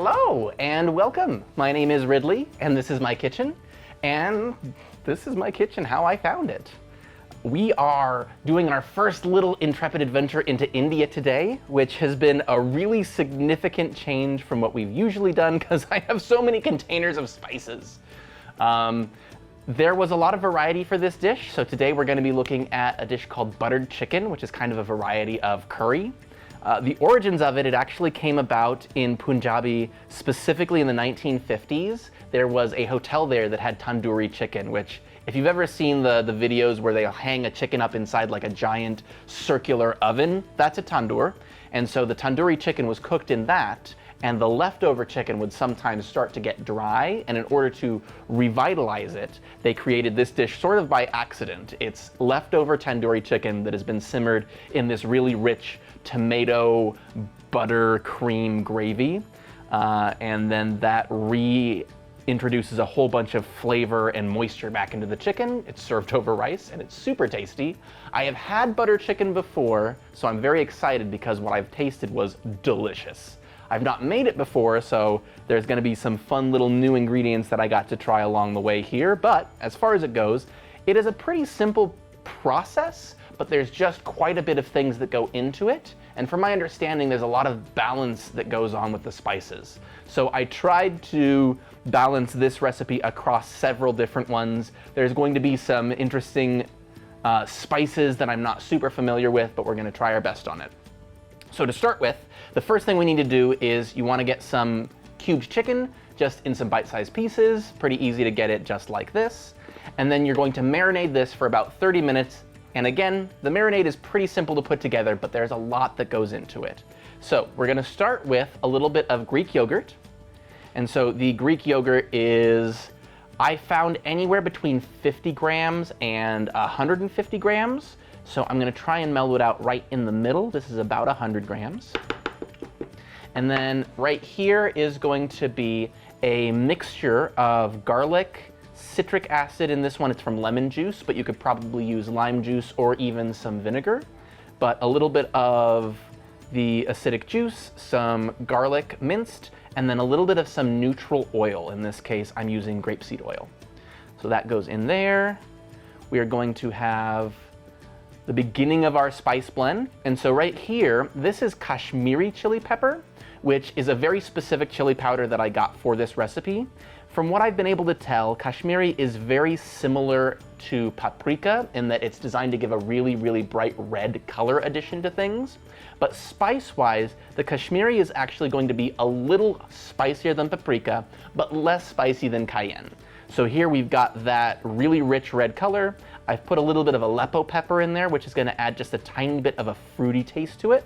Hello and welcome. My name is Ridley and this is my kitchen, and this is my kitchen how I found it. We are doing our first little intrepid adventure into India today, which has been a really significant change from what we've usually done because I have so many containers of spices. There was a lot of variety for this dish, so today we're going to be looking at a dish called buttered chicken, which is kind of a variety of curry. The origins of it actually came about in Punjab, specifically in the 1950s. There was a hotel there that had tandoori chicken, which if you've ever seen the videos where they hang a chicken up inside like a giant circular oven, that's a tandoor. And so the tandoori chicken was cooked in that, and the leftover chicken would sometimes start to get dry, and in order to revitalize it, they created this dish sort of by accident. It's leftover tandoori chicken that has been simmered in this really rich tomato butter cream gravy, and then that reintroduces a whole bunch of flavor and moisture back into the chicken. It's served over rice and it's super tasty. I have had butter chicken before, so I'm very excited because what I've tasted was delicious. I've not made it before, so there's going to be some fun little new ingredients that I got to try along the way here, but as far as it goes, it is a pretty simple process, but there's just quite a bit of things that go into it. And from my understanding, there's a lot of balance that goes on with the spices. So I tried to balance this recipe across several different ones. There's going to be some interesting spices that I'm not super familiar with, but we're going to try our best on it. So to start with, the first thing we need to do is you want to get some cubed chicken just in some bite-sized pieces. Pretty easy to get it just like this. And then you're going to marinate this for about 30 minutes. And again, the marinade is pretty simple to put together, but there's a lot that goes into it. So we're going to start with a little bit of Greek yogurt. And so the Greek yogurt is, I found anywhere between 50 grams and 150 grams. So I'm going to try and mellow it out right in the middle. This is about 100 grams. And then right here is going to be a mixture of garlic, citric acid. In this one, it's from lemon juice, but you could probably use lime juice or even some vinegar. But a little bit of the acidic juice, some garlic minced, and then a little bit of some neutral oil. In this case, I'm using grapeseed oil. So that goes in there. We are going to have the beginning of our spice blend. And so right here, this is Kashmiri chili pepper, which is a very specific chili powder that I got for this recipe. From what I've been able to tell, Kashmiri is very similar to paprika in that it's designed to give a really, really bright red color addition to things. But spice-wise, the Kashmiri is actually going to be a little spicier than paprika, but less spicy than cayenne. So here we've got that really rich red color. I've put a little bit of Aleppo pepper in there, which is going to add just a tiny bit of a fruity taste to it.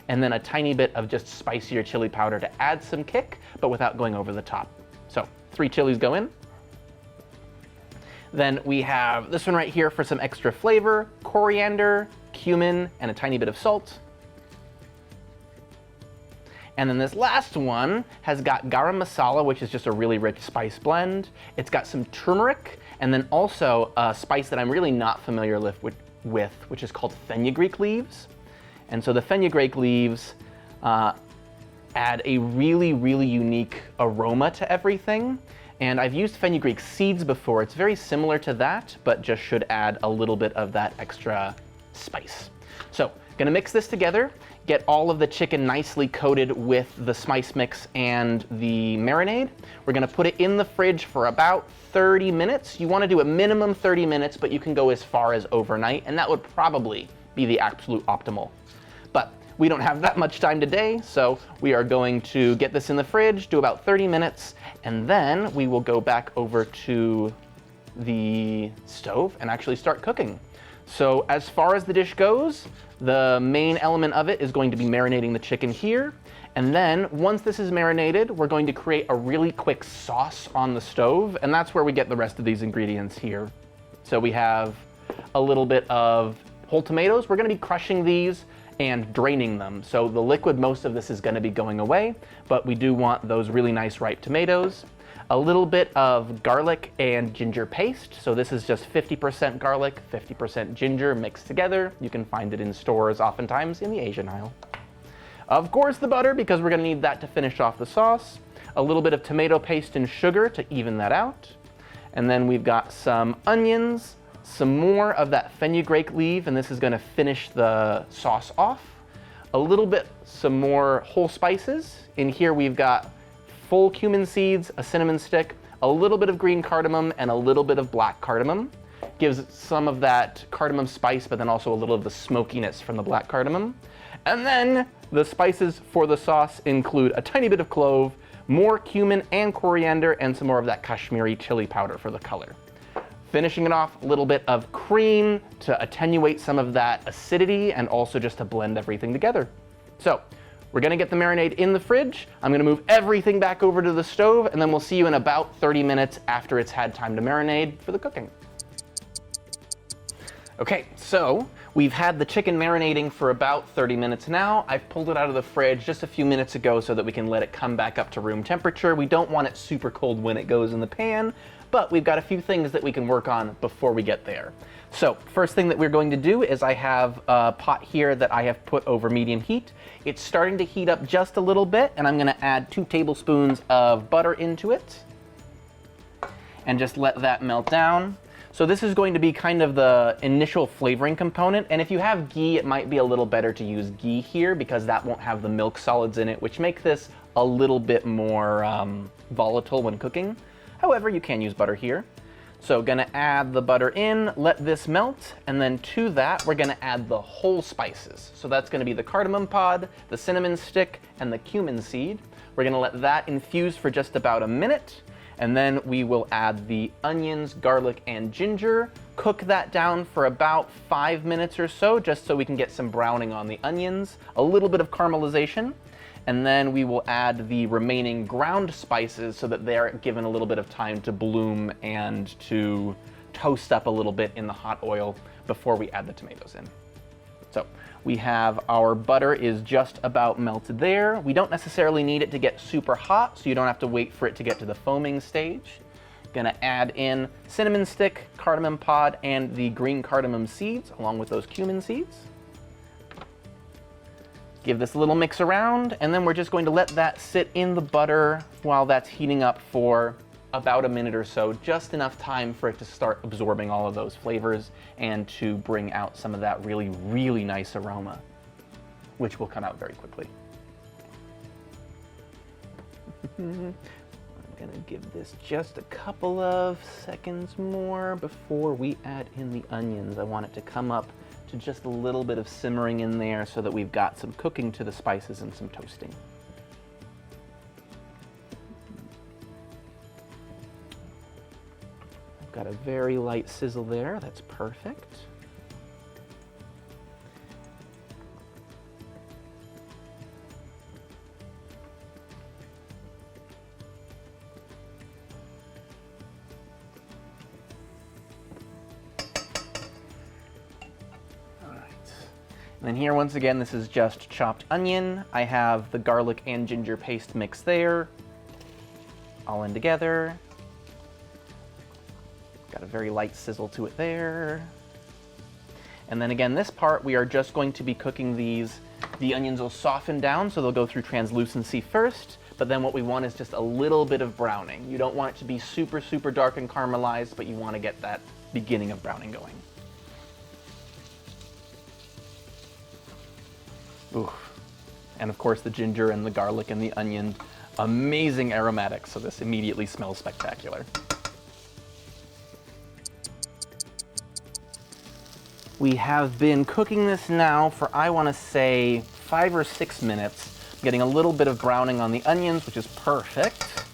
And then a tiny bit of just spicier chili powder to add some kick, but without going over the top. So 3 chilies go in. Then we have this one right here for some extra flavor, coriander, cumin, and a tiny bit of salt. And then this last one has got garam masala, which is just a really rich spice blend. It's got some turmeric, and then also a spice that I'm really not familiar with, which is called fenugreek leaves. And so the fenugreek leaves add a really, really unique aroma to everything. And I've used fenugreek seeds before. It's very similar to that, but just should add a little bit of that extra spice. So gonna mix this together, get all of the chicken nicely coated with the spice mix and the marinade. We're gonna put it in the fridge for about 30 minutes. You wanna do a minimum 30 minutes, but you can go as far as overnight, and that would probably be the absolute optimal. But we don't have that much time today, so we are going to get this in the fridge, do about 30 minutes, and then we will go back over to the stove and actually start cooking. So as far as the dish goes, the main element of it is going to be marinating the chicken here. And then once this is marinated, we're going to create a really quick sauce on the stove, and that's where we get the rest of these ingredients here. So we have a little bit of whole tomatoes. We're going to be crushing these and draining them. So the liquid, most of this is going to be going away, but we do want those really nice ripe tomatoes. A little bit of garlic and ginger paste. So this is just 50% garlic, 50% ginger mixed together. You can find it in stores oftentimes in the Asian aisle. Of course the butter, because we're going to need that to finish off the sauce. a little bit of tomato paste and sugar to even that out. And then we've got some onions, some more of that fenugreek leaf, and this is gonna finish the sauce off. A little bit, some more whole spices. In here we've got full cumin seeds, a cinnamon stick, a little bit of green cardamom, and a little bit of black cardamom. Gives some of that cardamom spice, but then also a little of the smokiness from the black cardamom. And then the spices for the sauce include a tiny bit of clove, more cumin and coriander, and some more of that Kashmiri chili powder for the color. Finishing it off, a little bit of cream to attenuate some of that acidity and also just to blend everything together. So we're gonna get the marinade in the fridge. I'm gonna move everything back over to the stove, and then we'll see you in about 30 minutes after it's had time to marinate for the cooking. Okay, so we've had the chicken marinating for about 30 minutes now. I've pulled it out of the fridge just a few minutes ago so that we can let it come back up to room temperature. We don't want it super cold when it goes in the pan, but we've got a few things that we can work on before we get there. So first thing that we're going to do is I have a pot here that I have put over medium heat. It's starting to heat up just a little bit, and I'm gonna add 2 tablespoons of butter into it and just let that melt down. So this is going to be kind of the initial flavoring component, and if you have ghee, it might be a little better to use ghee here because that won't have the milk solids in it, which make this a little bit more volatile when cooking. However, you can use butter here. So gonna add the butter in, let this melt, and then to that, we're gonna add the whole spices. So that's gonna be the cardamom pod, the cinnamon stick, and the cumin seed. We're gonna let that infuse for just about a minute, and then we will add the onions, garlic, and ginger. Cook that down for about 5 minutes or so, just so we can get some browning on the onions, a little bit of caramelization, and then we will add the remaining ground spices so that they're given a little bit of time to bloom and to toast up a little bit in the hot oil before we add the tomatoes in. So we have our butter is just about melted there. We don't necessarily need it to get super hot, so you don't have to wait for it to get to the foaming stage. Gonna add in cinnamon stick, cardamom pod, and the green cardamom seeds, along with those cumin seeds. Give this a little mix around, and then we're just going to let that sit in the butter while that's heating up for about a minute or so, just enough time for it to start absorbing all of those flavors and to bring out some of that really, really nice aroma, which will come out very quickly. I'm gonna give this just a couple of seconds more before we add in the onions. I want it to come up to just a little bit of simmering in there so that we've got some cooking to the spices and some toasting. Got a very light sizzle there, that's perfect. All right. And then here, once again, this is just chopped onion. I have the garlic and ginger paste mix there, all in together. Got a very light sizzle to it there. And then again, this part, we are just going to be cooking these. The onions will soften down, so they'll go through translucency first, but then what we want is just a little bit of browning. You don't want it to be super, super dark and caramelized, but you want to get that beginning of browning going. Ooh. And of course, the ginger and the garlic and the onion, amazing aromatics, so this immediately smells spectacular. We have been cooking this now for, I want to say, 5 or 6 minutes. I'm getting a little bit of browning on the onions, which is perfect.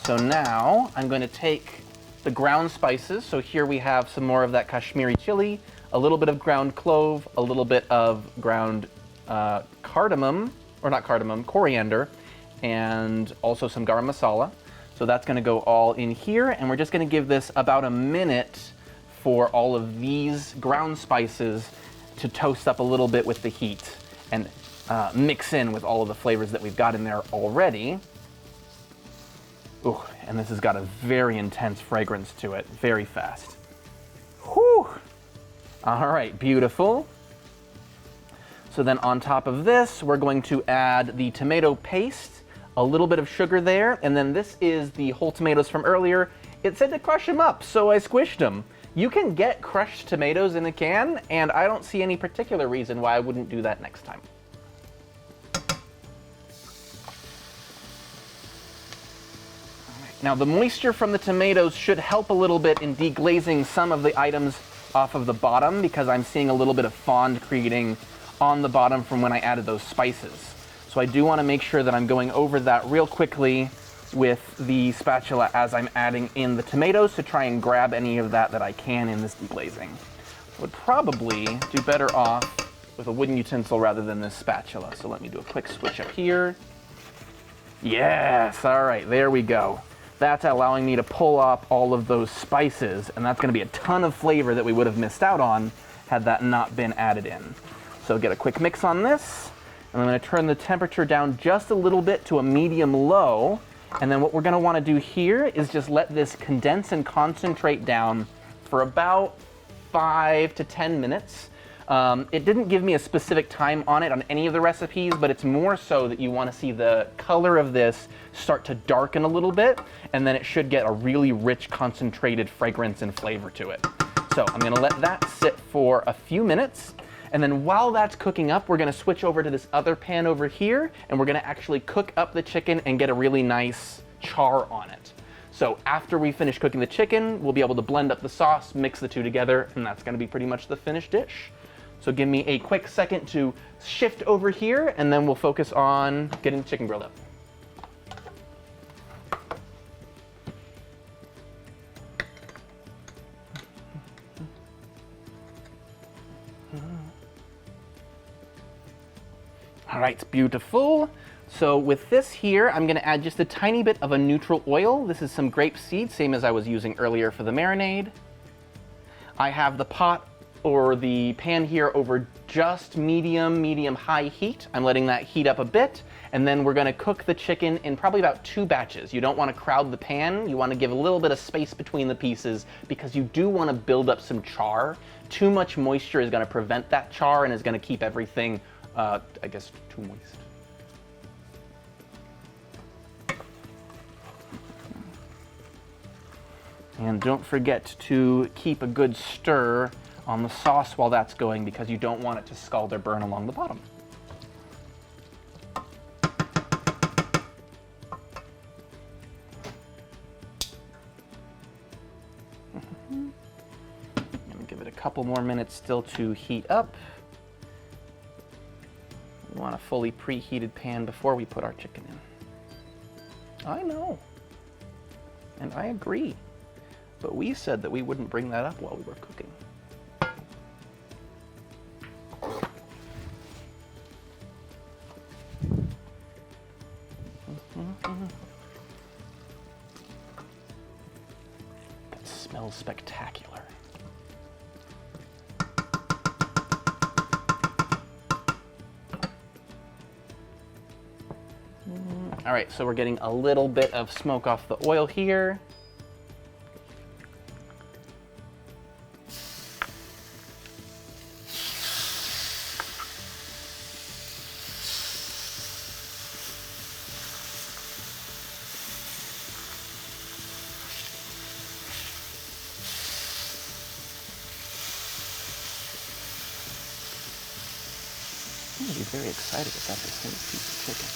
So now I'm going to take the ground spices. So here we have some more of that Kashmiri chili, a little bit of ground clove, a little bit of ground cardamom, or not cardamom, coriander, and also some garam masala. So that's going to go all in here, and we're just going to give this about a minute for all of these ground spices to toast up a little bit with the heat and mix in with all of the flavors that we've got in there already. Ooh, and this has got a very intense fragrance to it, very fast. Whew. All right, beautiful. So then on top of this, we're going to add the tomato paste, a little bit of sugar there, and then this is the whole tomatoes from earlier. It said to crush them up, so I squished them. You can get crushed tomatoes in a can, and I don't see any particular reason why I wouldn't do that next time. Now the moisture from the tomatoes should help a little bit in deglazing some of the items off of the bottom, because I'm seeing a little bit of fond creating on the bottom from when I added those spices. So I do want to make sure that I'm going over that real quickly with the spatula as I'm adding in the tomatoes to try and grab any of that I can in this deglazing. Would probably do better off with a wooden utensil rather than this spatula. So let me do a quick switch up here. Yes, all right, there we go. That's allowing me to pull up all of those spices, and that's going to be a ton of flavor that we would have missed out on had that not been added in. So get a quick mix on this, and I'm going to turn the temperature down just a little bit to a medium low, and then what we're going to want to do here is just let this condense and concentrate down for about 5 to 10 minutes. It didn't give me a specific time on it on any of the recipes, but it's more so that you want to see the color of this start to darken a little bit, and then it should get a really rich, concentrated fragrance and flavor to it. So I'm going to let that sit for a few minutes, and then while that's cooking up, we're going to switch over to this other pan over here, and we're going to actually cook up the chicken and get a really nice char on it. So after we finish cooking the chicken, we'll be able to blend up the sauce, mix the two together, and that's going to be pretty much the finished dish. So give me a quick second to shift over here, and then we'll focus on getting the chicken grilled up. All right, beautiful. So with this here, I'm gonna add just a tiny bit of a neutral oil. This is some grapeseed, same as I was using earlier for the marinade. I have the pot or the pan here over just medium-high heat. I'm letting that heat up a bit, and then we're gonna cook the chicken in probably about 2 batches. You don't wanna crowd the pan. You wanna give a little bit of space between the pieces because you do wanna build up some char. Too much moisture is gonna prevent that char and is gonna keep everything, I guess, too moist. And don't forget to keep a good stir on the sauce while that's going, because you don't want it to scald or burn along the bottom. And give it a couple more minutes still to heat up. We want a fully preheated pan before we put our chicken in. I know, and I agree, but we said that we wouldn't bring that up while we were cooking. That smells spectacular. All right, so we're getting a little bit of smoke off the oil here. I'm going to be very excited about this whole piece of chicken.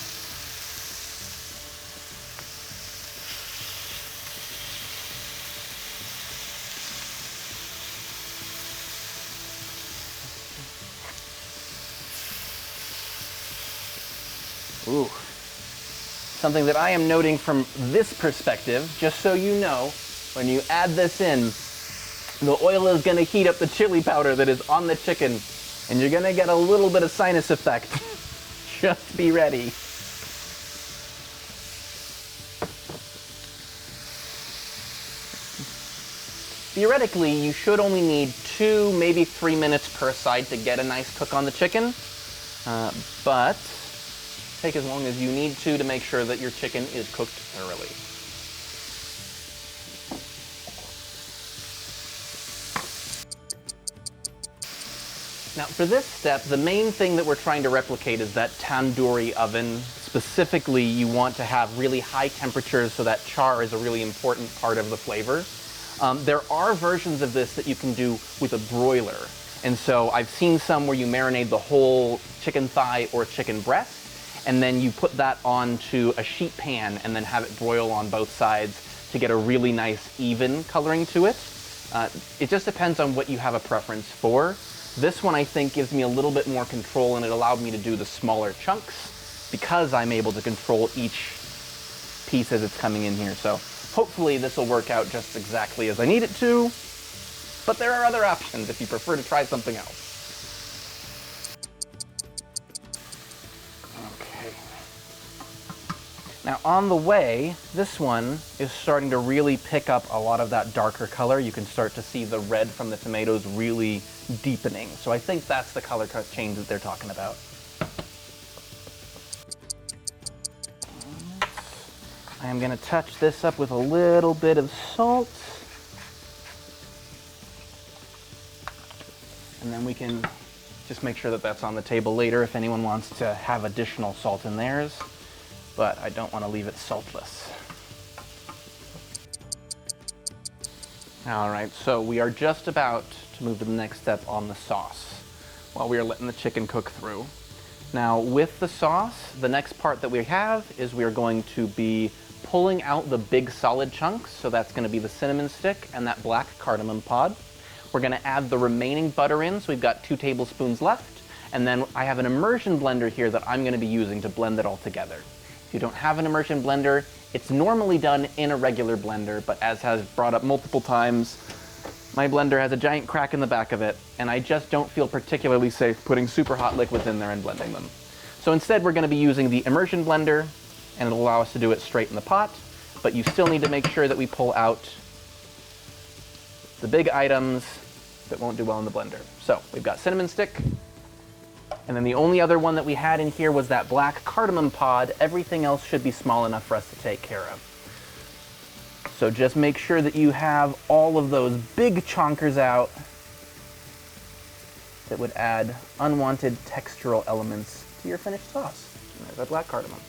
Ooh. Something that I am noting from this perspective, just so you know, when you add this in, the oil is going to heat up the chili powder that is on the chicken, and you're going to get a little bit of sinus effect. Just be ready. Theoretically, you should only need 2, maybe 3 minutes per side to get a nice cook on the chicken, but take as long as you need to make sure that your chicken is cooked thoroughly. Now for this step, the main thing that we're trying to replicate is that tandoori oven. It's Specifically, you want to have really high temperatures so that char is a really important part of the flavor. There are versions of this that you can do with a broiler. And so I've seen some where you marinate the whole chicken thigh or chicken breast, and then you put that onto a sheet pan and then have it broil on both sides to get a really nice even coloring to it. It just depends on what you have a preference for. This one I think gives me a little bit more control, and it allowed me to do the smaller chunks because I'm able to control each piece as it's coming in here. So hopefully this will work out just exactly as I need it to, but there are other options if you prefer to try something else. Okay. Now on the way, this one is starting to really pick up a lot of that darker color. You can start to see the red from the tomatoes really deepening. So I think that's the color change that they're talking about. I'm going to touch this up with a little bit of salt. And then we can just make sure that that's on the table later if anyone wants to have additional salt in theirs. But I don't want to leave it saltless. All right, so we are just about to move to the next step on the sauce while we are letting the chicken cook through. Now with the sauce, the next part that we have is we are going to be pulling out the big solid chunks. So that's going to be the cinnamon stick and that black cardamom pod. We're going to add the remaining butter in, so we've got 2 tablespoons left. And then I have an immersion blender here that I'm going to be using to blend it all together. If you don't have an immersion blender, it's normally done in a regular blender, but as has brought up multiple times, my blender has a giant crack in the back of it, and I just don't feel particularly safe putting super hot liquids in there and blending them. So instead we're going to be using the immersion blender, and it'll allow us to do it straight in the pot, but you still need to make sure that we pull out the big items that won't do well in the blender. So we've got cinnamon stick, and then the only other one that we had in here was that black cardamom pod. Everything else should be small enough for us to take care of. So just make sure that you have all of those big chonkers out that would add unwanted textural elements to your finished sauce. And there's our black cardamom.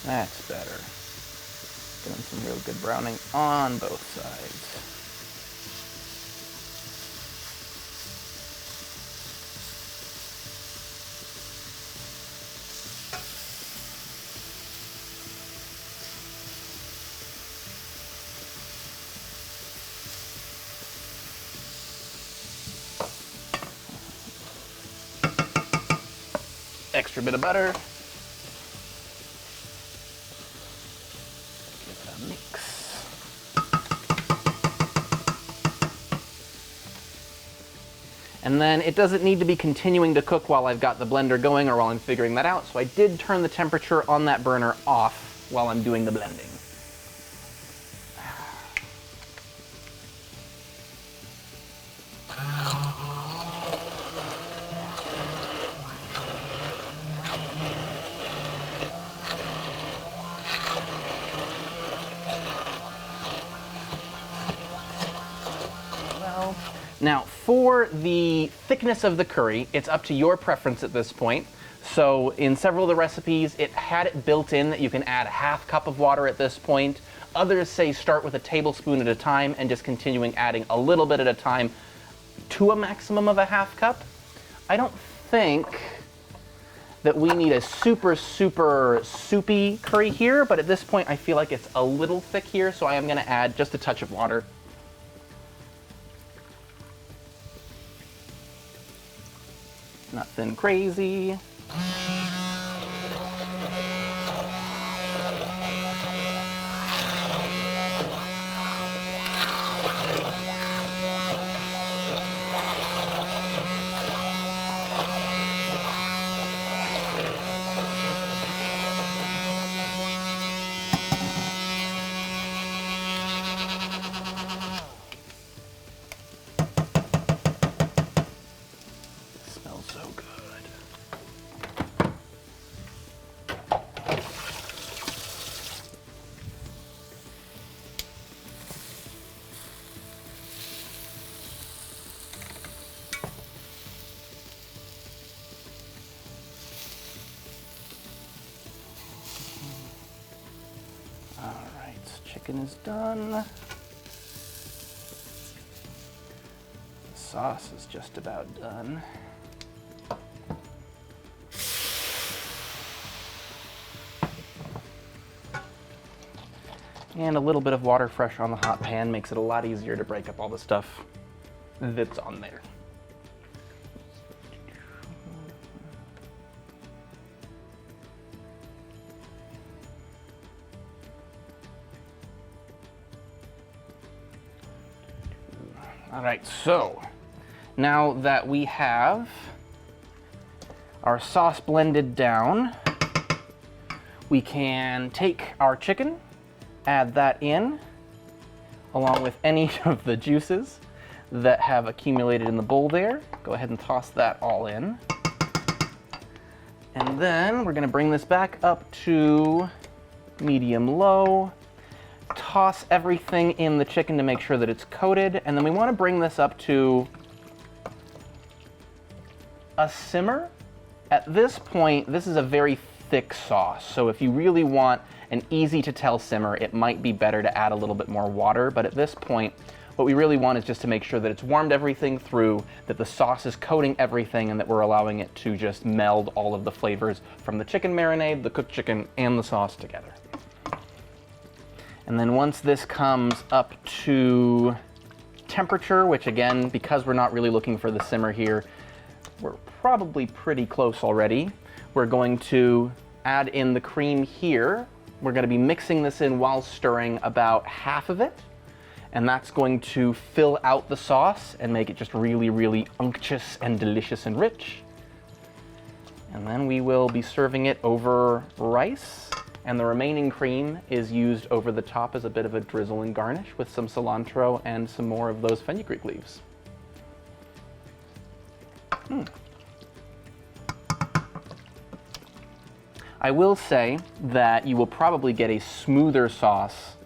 That's better. Getting some real good browning on both sides. Extra bit of butter. And then it doesn't need to be continuing to cook while I've got the blender going or while I'm figuring that out. So I did turn the temperature on that burner off while I'm doing the blending. Now, for the thickness of the curry, it's up to your preference at this point. So in several of the recipes, it had it built in that you can add a half cup of water at this point. Others say start with a tablespoon at a time and just continuing adding a little bit at a time to a maximum of a half cup. I don't think that we need a super, super soupy curry here, but at this point I feel like it's a little thick here, so I am gonna add just a touch of water. Nothing crazy. Smells so good. chicken is done. The sauce is just about done. And a little bit of water fresh on the hot pan makes it a lot easier to break up all the stuff that's on there. All right, so now that we have our sauce blended down, we can take our chicken, add that in, along with any of the juices that have accumulated in the bowl there. Go ahead and toss that all in. And then we're gonna bring this back up to medium-low, toss everything in the chicken to make sure that it's coated, and then we wanna bring this up to a simmer. At this point, this is a very thick sauce, so if you really want an easy to tell simmer, it might be better to add a little bit more water, but at this point, what we really want is just to make sure that it's warmed everything through, that the sauce is coating everything, and that we're allowing it to just meld all of the flavors from the chicken marinade, the cooked chicken, and the sauce together. And then once this comes up to temperature, which again, because we're not really looking for the simmer here, we're probably pretty close already, we're going to add in the cream here. We're going to be mixing this in while stirring about half of it, and that's going to fill out the sauce and make it just really, really unctuous and delicious and rich. And then we will be serving it over rice, and the remaining cream is used over the top as a bit of a drizzle and garnish with some cilantro and some more of those fenugreek leaves. I will say that you will probably get a smoother sauce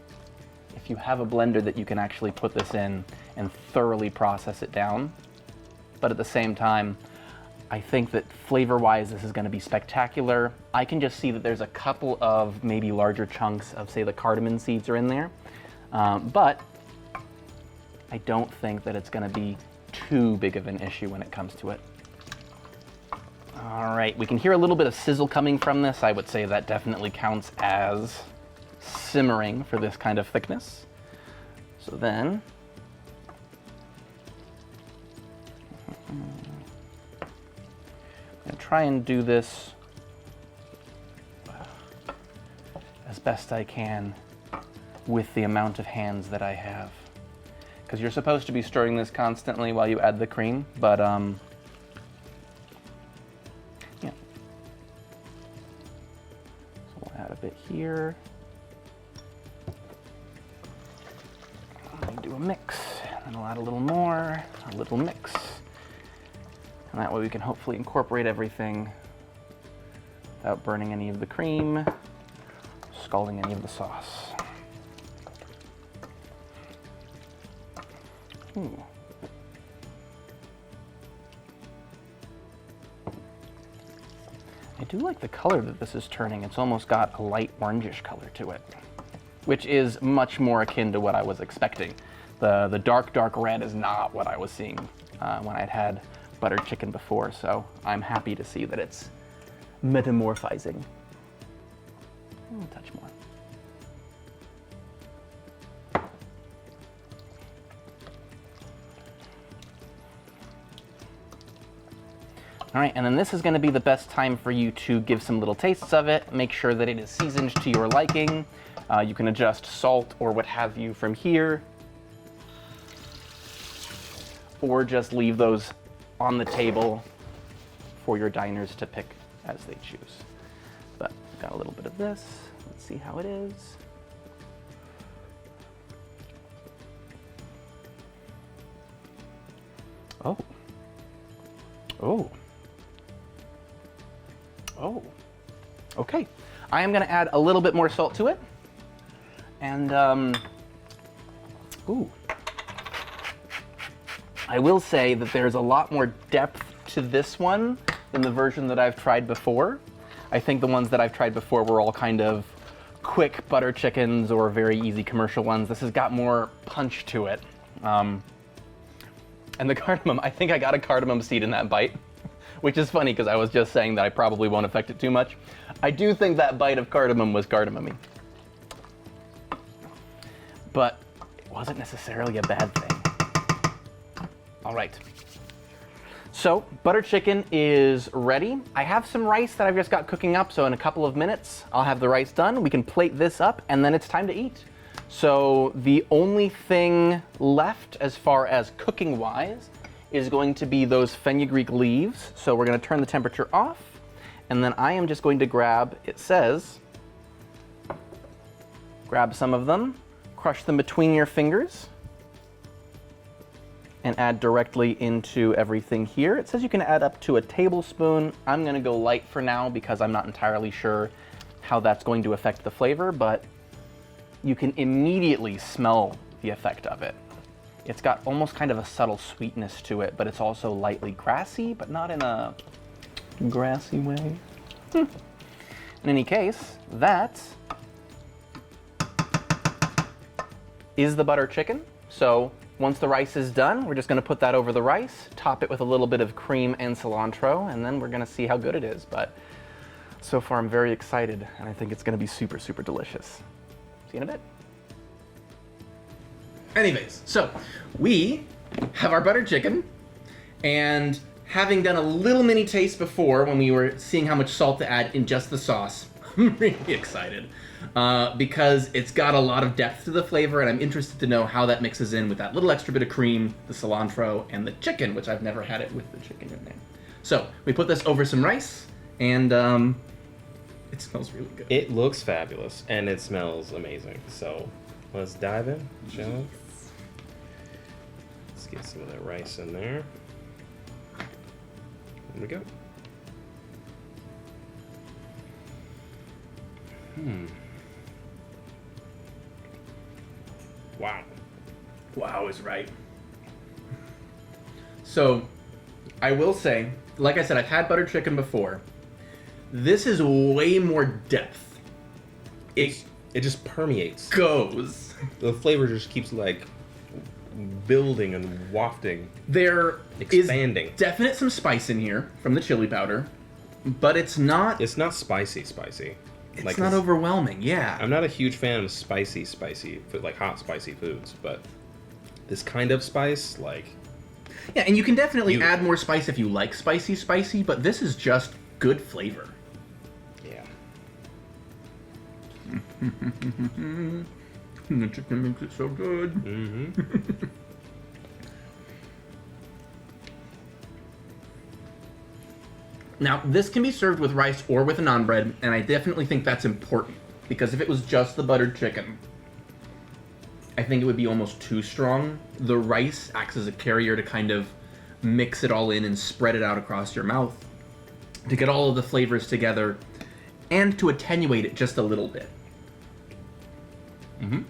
if you have a blender that you can actually put this in and thoroughly process it down. But at the same time, I think that flavor-wise, this is going to be spectacular. I can just see that there's a couple of maybe larger chunks of, say, the cardamom seeds are in there. But I don't think that it's going to be too big of an issue when it comes to it. All right, we can hear a little bit of sizzle coming from this. I would say that definitely counts as simmering for this kind of thickness. So then, I'm gonna try and do this as best I can with the amount of hands that I have. Because you're supposed to be stirring this constantly while you add the cream, but yeah. So we'll add a bit here. Do a mix, and I'll add a little more, a little mix. And that way we can hopefully incorporate everything without burning any of the cream, scalding any of the sauce. Ooh. I do like the color that this is turning. It's almost got a light orangish color to it, which is much more akin to what I was expecting. The dark red is not what I was seeing when I'd had buttered chicken before, so I'm happy to see that it's metamorphizing. A touch more. All right, and then this is going to be the best time for you to give some little tastes of it. Make sure that it is seasoned to your liking. You can adjust salt or what have you from here, or just leave those on the table for your diners to pick as they choose. But got a little bit of this. Let's see how it is. Oh. Oh. Oh. Okay. I am going to add a little bit more salt to it. And, ooh. I will say that there's a lot more depth to this one than the version that I've tried before. I think the ones that I've tried before were all kind of quick butter chickens or very easy commercial ones. This has got more punch to it. And the cardamom, I think I got a cardamom seed in that bite, which is funny because I was just saying that I probably won't affect it too much. I do think that bite of cardamom was cardamom-y. But it wasn't necessarily a bad thing. All right. So, butter chicken is ready. I have some rice that I've just got cooking up, so in a couple of minutes, I'll have the rice done. We can plate this up, and then it's time to eat. So, the only thing left as far as cooking-wise is going to be those fenugreek leaves. So we're gonna turn the temperature off, and then I am just going to grab, it says, grab some of them, crush them between your fingers, and add directly into everything here. It says you can add up to a tablespoon. I'm gonna go light for now because I'm not entirely sure how that's going to affect the flavor, but you can immediately smell the effect of it. It's got almost kind of a subtle sweetness to it, but it's also lightly grassy, but not in a grassy way. In any case, that is the butter chicken. So once the rice is done, we're just gonna put that over the rice, top it with a little bit of cream and cilantro, and then we're gonna see how good it is. But so far I'm very excited, and I think it's gonna be super, super delicious. See you in a bit. Anyways, so we have our butter chicken, and having done a little mini taste before when we were seeing how much salt to add in just the sauce, I'm really excited because it's got a lot of depth to the flavor, and I'm interested to know how that mixes in with that little extra bit of cream, the cilantro, and the chicken, which I've never had it with the chicken in there. So we put this over some rice, and it smells really good. It looks fabulous, and it smells amazing. So let's dive in, shall we? Let's get some of that rice in there. There we go. Wow. Wow is right. So, I will say, like I said, I've had butter chicken before. This is way more depth. It just permeates. Goes. The flavor just keeps like building and wafting. There expanding. is definite some spice in here from the chili powder, but it's not. It's not spicy. It's like not overwhelming. Yeah. I'm not a huge fan of spicy food, like hot spicy foods, but this kind of spice, like. Yeah, and you can definitely add more spice if you like spicy, but this is just good flavor. Yeah. The chicken makes it so good. Mm-hmm. Now, this can be served with rice or with a naan bread, and I definitely think that's important, because if it was just the buttered chicken, I think it would be almost too strong. The rice acts as a carrier to kind of mix it all in and spread it out across your mouth to get all of the flavors together and to attenuate it just a little bit. Mm-hmm.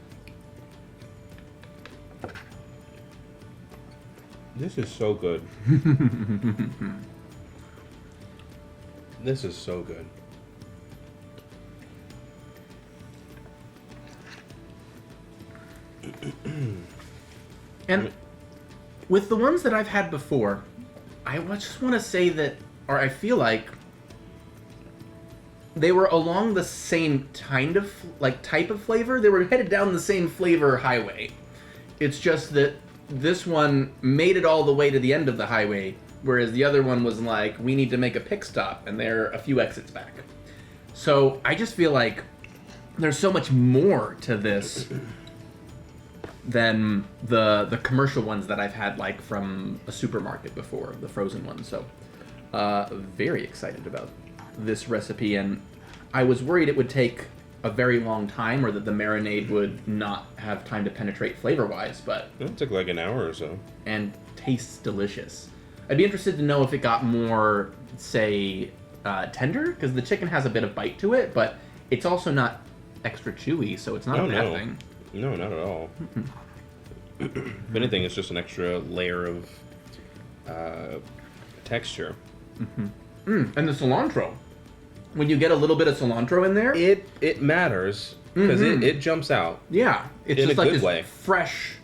This is so good. This is so good. And with the ones that I've had before, I just want to say that, or I feel like, they were along the same kind of, like, type of flavor. They were headed down the same flavor highway. It's just that this one made it all the way to the end of the highway, whereas the other one was like, we need to make a pit stop, and they're a few exits back. So I just feel like there's so much more to this than the commercial ones that I've had, like, from a supermarket before, the frozen ones. So very excited about this recipe, and I was worried it would take a very long time, or that the marinade would not have time to penetrate flavor-wise, but... It took like an hour or so. And tastes delicious. I'd be interested to know if it got more, say, tender, because the chicken has a bit of bite to it, but it's also not extra chewy, so it's not a bad thing. No, not at all. If anything, it's just an extra layer of texture. And the cilantro. When you get a little bit of cilantro in there... It matters, because it jumps out. Yeah, it's In just a like good this way. fresh.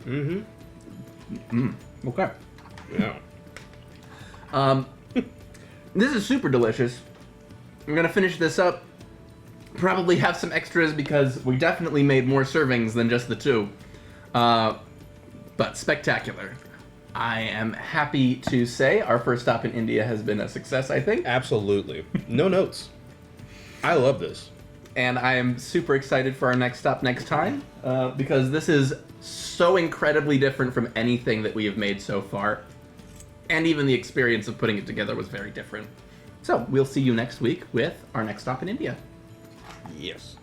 Okay. Yeah. This is super delicious. I'm gonna finish this up. Probably have some extras because we definitely made more servings than just the 2. But spectacular. I am happy to say our first stop in India has been a success, I think. Absolutely. No notes. I love this. And I am super excited for our next stop next time because this is so incredibly different from anything that we have made so far. And even the experience of putting it together was very different. So we'll see you next week with our next stop in India. Yes.